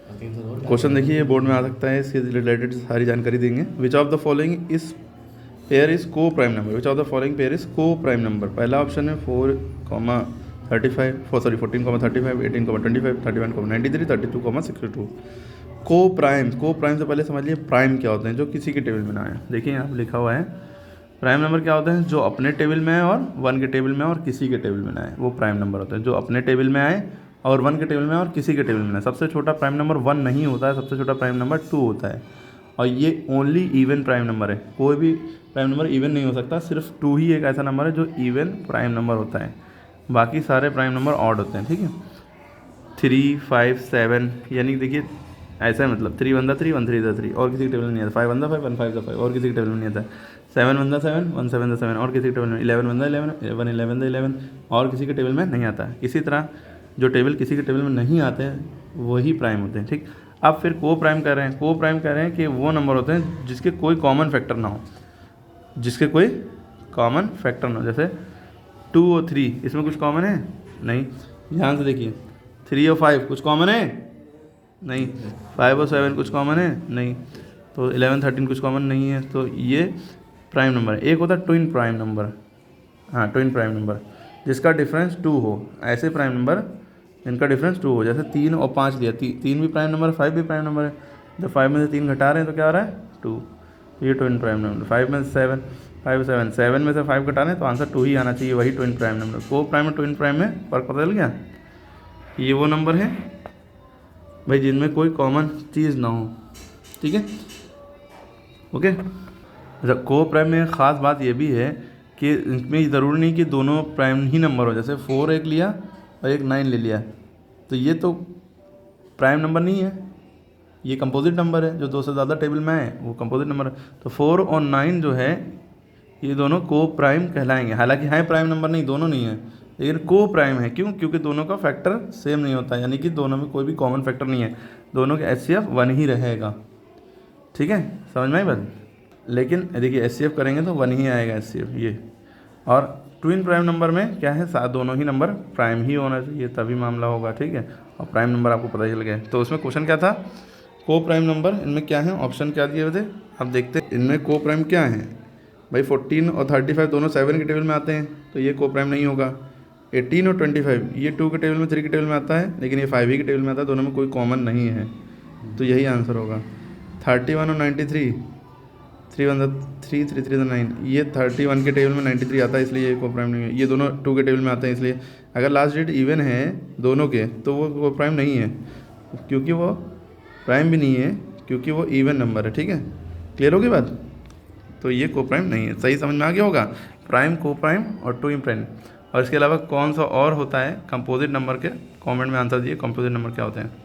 Question देखिए board में आ सकता है, इसके रिलेटेड सारी जानकारी देंगे। विच ऑफ द फॉलोइंग इस पेयर इज को prime number, which of the following pair is को प्राइम नंबर। पहला ऑप्शन है 4,35 सॉरी 14,35 18,25 31,93 32,62। को प्राइम से पहले समझ लिए प्राइम क्या होते हैं, जो किसी के टेबल में ना आए। देखिए यहाँ पे लिखा हुआ है प्राइम नंबर क्या होते हैं, जो अपने टेबल में आए और वन के टेबल में और किसी के टेबल में ना आए, वो प्राइम नंबर होते हैं। जो अपने टेबल में आए और वन के टेबल में और किसी के टेबल में ना। सबसे छोटा प्राइम नंबर वन नहीं होता है, सबसे छोटा प्राइम नंबर टू होता है। और ये ओनली इवन प्राइम नंबर है, कोई भी प्राइम नंबर इवन नहीं हो सकता, सिर्फ टू ही एक ऐसा नंबर है जो इवन प्राइम नंबर होता है, बाकी सारे प्राइम नंबर ऑड होते हैं। ठीक है, 3 5 7 यानी देखिए ऐसा है, मतलब 3 1 3 1 3 3 और किसी के टेबल में नहीं आता, 5 1 5 1 5 5 और किसी के टेबल में नहीं आता, 7 1 7 1 7 7 और किसी के टेबल में, 11 1 11 1 11 11 और किसी के टेबल में नहीं आता। इसी तरह जो टेबल किसी के टेबल में नहीं आते हैं वही प्राइम होते हैं। ठीक, अब फिर को प्राइम कर रहे हैं, को प्राइम कह रहे हैं कि वो नंबर होते हैं जिसके कोई कॉमन फैक्टर ना हो, जिसके कोई कॉमन फैक्टर ना हो। जैसे 2 और 3 इसमें कुछ कॉमन है नहीं, ध्यान से देखिए। 3 और 5 कुछ कॉमन है नहीं, 5 और 7 कुछ कॉमन है नहीं, तो 11 13 कुछ कॉमन नहीं है, तो ये प्राइम नंबर है। एक होता है ट्विन प्राइम नंबर, हाँ ट्विन प्राइम नंबर जिसका डिफरेंस 2 हो, ऐसे प्राइम नंबर जिनका डिफरेंस 2 हो। जैसे 3 और 5 लिया, 3 भी प्राइम नंबर है, 5 भी प्राइम नंबर है। जब 5 में से 3 घटा रहे हैं तो क्या हो रहा है 2, ये ट्विन प्राइम नंबर। 5 में से 7 5 7 7 में से 5 घटा रहे हैं तो आंसर 2 ही आना चाहिए, वही ट्विन प्राइम नंबर। को प्राइम और ट्विन प्राइम में फर्क पता चल गया। ये वो नंबर है भाई जिनमें कोई कॉमन चीज़ ना हो। ठीक है, ओके। अच्छा, को प्राइम में ख़ास बात ये भी है कि इसमें ज़रूरी नहीं कि दोनों प्राइम ही नंबर हो। जैसे 4 एक लिया और एक 9 ले लिया, तो ये तो प्राइम नंबर नहीं है, ये कंपोजिट नंबर है। जो दो से ज़्यादा टेबल में है वो कंपोजिट नंबर है। तो 4 और 9 जो है ये दोनों को प्राइम कहलाएंगे। हालांकि है प्राइम नंबर नहीं, दोनों नहीं है, लेकिन को प्राइम है। क्यों? क्योंकि दोनों का फैक्टर सेम नहीं होता, यानी कि दोनों में कोई भी कॉमन फैक्टर नहीं है, दोनों का HCF 1 ही रहेगा। ठीक है, समझ में आई बात। लेकिन देखिए HCF करेंगे तो 1 ही आएगा HCF ये। और ट्विन प्राइम नंबर में क्या है, साथ दोनों ही नंबर प्राइम ही होना चाहिए, तभी मामला होगा। ठीक है, और प्राइम नंबर आपको पता चल गया। तो उसमें क्वेश्चन क्या था, को प्राइम नंबर इनमें क्या है, ऑप्शन क्या दिए हुए थे अब देखते हैं। इनमें को प्राइम क्या है भाई, 14 और 35 दोनों 7 के टेबल में आते हैं, तो ये को प्राइम नहीं होगा। 18 और 25 ये 2 के टेबल में 3 के टेबल में आता है, लेकिन ये 5 ही के टेबल में आता है, दोनों में कोई कॉमन नहीं है, तो यही आंसर होगा। 31 और 93 3 1 3 3 3 9 ये 31 के टेबल में 93 आता है, इसलिए ये को प्राइम नहीं है। ये दोनों 2 के टेबल में आते हैं, इसलिए अगर लास्ट डेट इवन है दोनों के तो वो को प्राइम नहीं है, क्योंकि वो प्राइम भी नहीं है, क्योंकि वो इवन नंबर है। ठीक है, क्लियर होगी बात। तो ये को प्राइम नहीं है, सही समझ में आ गया होगा। प्राइम, को प्राइम और ट्विन प्राइम। और इसके अलावा कौन सा और होता है कंपोजिट नंबर के, कमेंट में आंसर दिए कंपोजिट नंबर क्या होते हैं।